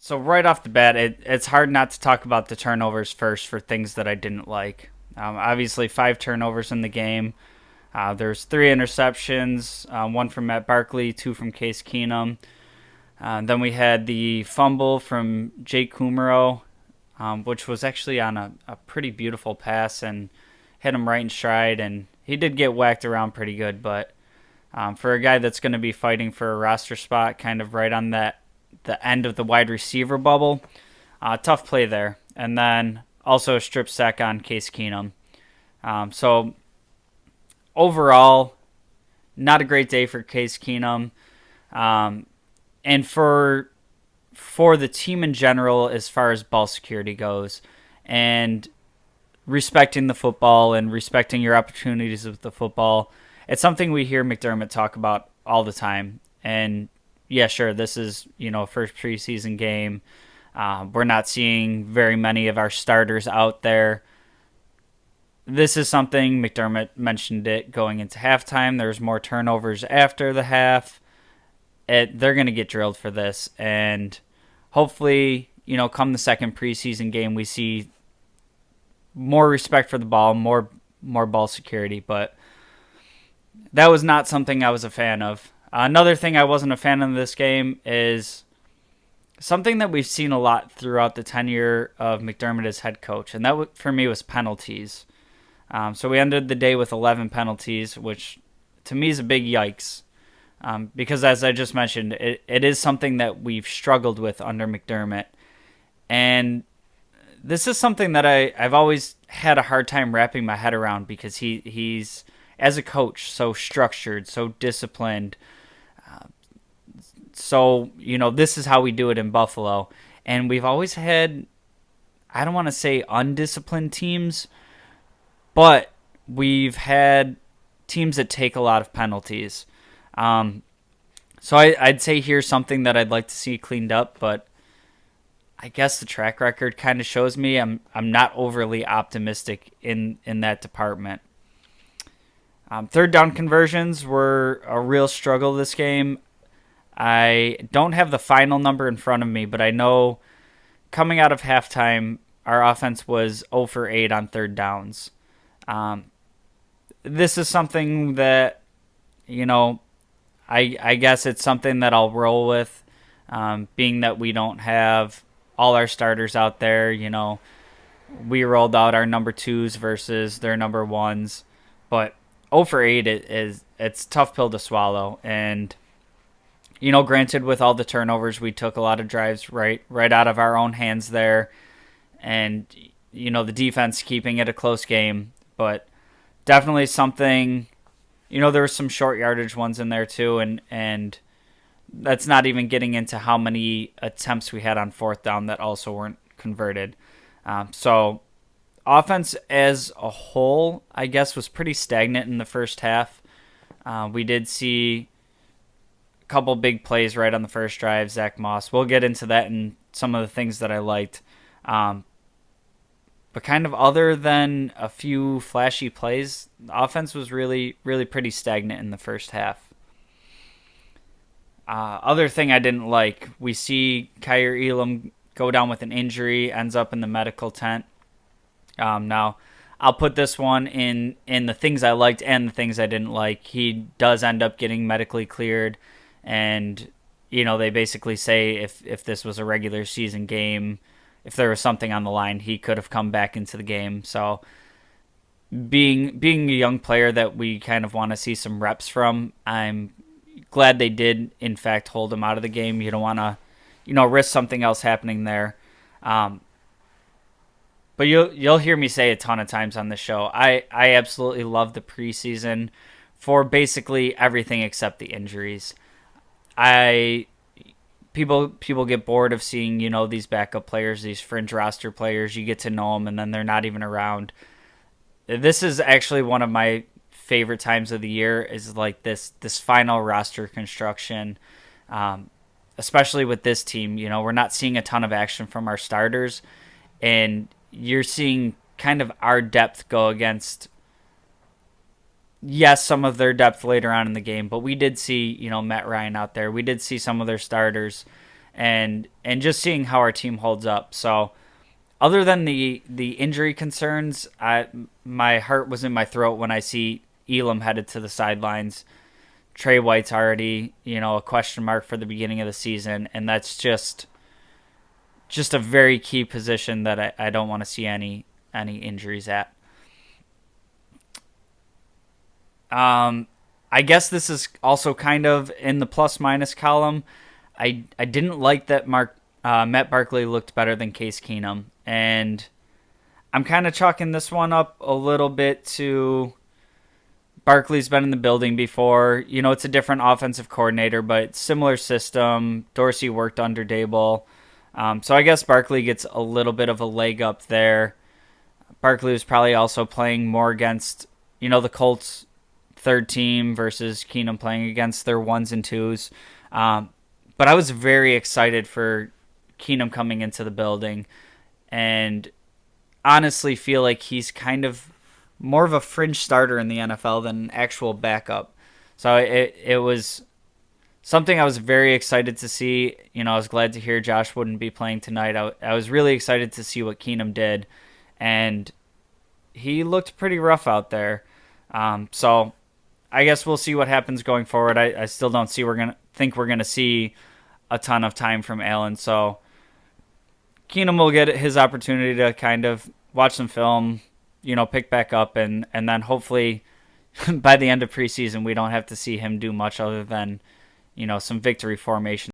So right off the bat, it's hard not to talk about the turnovers first for things that I didn't like. Obviously, 5 turnovers in the game. There's 3 interceptions, one from Matt Barkley, 2 from Case Keenum. Then we had the fumble from Jake Kumaro, which was actually on a pretty beautiful pass and hit him right in stride. And he did get whacked around pretty good, but for a guy that's going to be fighting for a roster spot, kind of right on the end of the wide receiver bubble, tough play there. And then also a strip sack on Case Keenum. So overall, not a great day for Case Keenum, and for the team in general as far as ball security goes, and respecting the football and respecting your opportunities with the football. It's something we hear McDermott talk about all the time. And yeah, sure, this is first preseason game. We're not seeing very many of our starters out there. This is something McDermott mentioned it going into halftime. There's more turnovers after the half. They're going to get drilled for this, and hopefully, come the second preseason game, we see more respect for the ball, more ball security. But that was not something I was a fan of. Another thing I wasn't a fan of this game is something that we've seen a lot throughout the tenure of McDermott as head coach, and that for me was penalties. So we ended the day with 11 penalties, which to me is a big yikes. Because as I just mentioned, it is something that we've struggled with under McDermott. And this is something that I've always had a hard time wrapping my head around, because he's, as a coach, so structured, so disciplined. So, this is how we do it in Buffalo. And we've always had, I don't want to say undisciplined teams, but we've had teams that take a lot of penalties. So I'd say here's something that I'd like to see cleaned up, but I guess the track record kind of shows me I'm not overly optimistic in that department. Third down conversions were a real struggle this game. I don't have the final number in front of me, but I know coming out of halftime, our offense was 0 for 8 on third downs. This is something that, I guess it's something that I'll roll with, being that we don't have all our starters out there. We rolled out our number 2s versus their number 1s, but 0 for 8 it's a tough pill to swallow. And granted, with all the turnovers, we took a lot of drives right out of our own hands there, and the defense keeping it a close game, but definitely something. There were some short yardage ones in there too, and that's not even getting into how many attempts we had on fourth down that also weren't converted. So offense as a whole, I guess, was pretty stagnant in the first half. We did see a couple big plays right on the first drive, Zach Moss. We'll get into that and some of the things that I liked. But kind of other than a few flashy plays, the offense was really, really pretty stagnant in the first half. Other thing I didn't like, we see Kaiir Elam go down with an injury, ends up in the medical tent. Now, I'll put this one in the things I liked and the things I didn't like. He does end up getting medically cleared, and they basically say if this was a regular season game, if there was something on the line, he could have come back into the game. So being a young player that we kind of want to see some reps from, I'm glad they did, in fact, hold him out of the game. You don't want to, risk something else happening there. But you'll hear me say a ton of times on this show, I absolutely love the preseason for basically everything except the injuries. People get bored of seeing, these backup players, these fringe roster players. You get to know them, and then they're not even around. This is actually one of my favorite times of the year, is like this final roster construction, especially with this team. We're not seeing a ton of action from our starters, and you're seeing kind of our depth go against, yes, some of their depth later on in the game, but we did see, Matt Ryan out there. We did see some of their starters, and just seeing how our team holds up. So other than the injury concerns, my heart was in my throat when I see Elam headed to the sidelines. Trey White's already, a question mark for the beginning of the season, and that's just a very key position that I don't want to see any injuries at. I guess this is also kind of in the plus minus column. I didn't like that Matt Barkley looked better than Case Keenum, and I'm kind of chalking this one up a little bit to Barkley's been in the building before. It's a different offensive coordinator, but similar system. Dorsey worked under Dable. So I guess Barkley gets a little bit of a leg up there. Barkley was probably also playing more against, the Colts' third team versus Keenum playing against their ones and twos. But I was very excited for Keenum coming into the building, and honestly feel like he's kind of more of a fringe starter in the NFL than an actual backup. So it was something I was very excited to see. I was glad to hear Josh wouldn't be playing tonight. I was really excited to see what Keenum did, and he looked pretty rough out there. So I guess we'll see what happens going forward. I still don't think we're gonna see a ton of time from Allen. So Keenum will get his opportunity to kind of watch some film, pick back up, and then hopefully by the end of preseason we don't have to see him do much other than, some victory formation